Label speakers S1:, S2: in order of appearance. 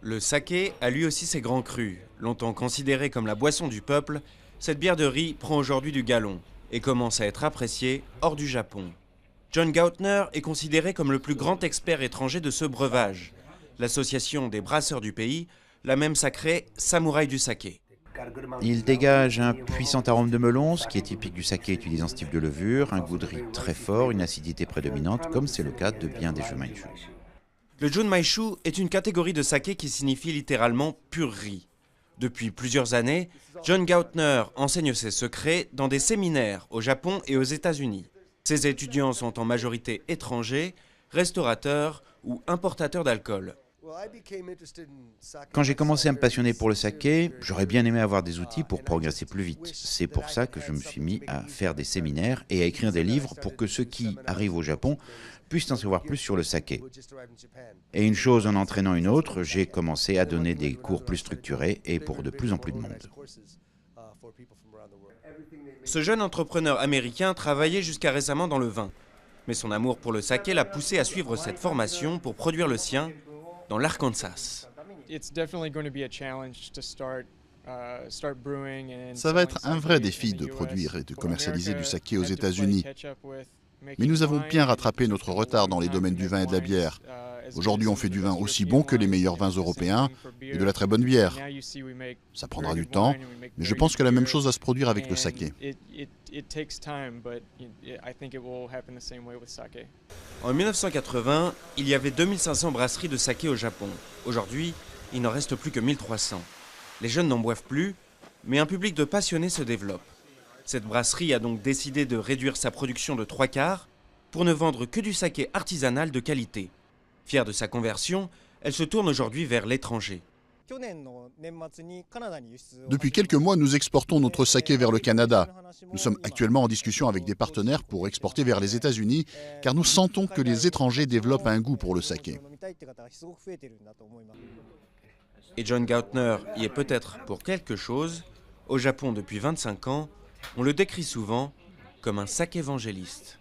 S1: Le saké a lui aussi ses grands crus. Longtemps considérée comme la boisson du peuple, cette bière de riz prend aujourd'hui du galon et commence à être appréciée hors du Japon. John Gautner est considéré comme le plus grand expert étranger de ce breuvage. L'association des brasseurs du pays l'a même sacré samouraï du saké.
S2: Il dégage un puissant arôme de melon, ce qui est typique du saké utilisant ce type de levure, un goût de riz très fort, une acidité prédominante, comme c'est le cas de bien des Junmaishu.
S1: Le Junmaishu est une catégorie de saké qui signifie littéralement pur riz. Depuis plusieurs années, John Gautner enseigne ses secrets dans des séminaires au Japon et aux États-Unis. Ses étudiants sont en majorité étrangers, restaurateurs ou importateurs d'alcool.
S2: Quand j'ai commencé à me passionner pour le saké, j'aurais bien aimé avoir des outils pour progresser plus vite. C'est pour ça que je me suis mis à faire des séminaires et à écrire des livres pour que ceux qui arrivent au Japon puissent en savoir plus sur le saké. Et une chose en entraînant une autre, j'ai commencé à donner des cours plus structurés et pour de plus en plus de monde.
S1: Ce jeune entrepreneur américain travaillait jusqu'à récemment dans le vin. Mais son amour pour le saké l'a poussé à suivre cette formation pour produire le sien dans l'Arkansas.
S3: Ça va être un vrai défi de produire et de commercialiser du saké aux États-Unis. Mais nous avons bien rattrapé notre retard dans les domaines du vin et de la bière. Aujourd'hui, on fait du vin aussi bon que les meilleurs vins européens et de la très bonne bière. Ça prendra du temps, mais je pense que la même chose va se produire avec le saké.
S1: En 1980, il y avait 2500 brasseries de saké au Japon. Aujourd'hui, il n'en reste plus que 1300. Les jeunes n'en boivent plus, mais un public de passionnés se développe. Cette brasserie a donc décidé de réduire sa production de 3/4 pour ne vendre que du saké artisanal de qualité. Fière de sa conversion, elle se tourne aujourd'hui vers l'étranger.
S3: Depuis quelques mois, nous exportons notre saké vers le Canada. Nous sommes actuellement en discussion avec des partenaires pour exporter vers les États-Unis, car nous sentons que les étrangers développent un goût pour le saké.
S1: Et John Gautner y est peut-être pour quelque chose. Au Japon depuis 25 ans, on le décrit souvent comme un saké évangéliste.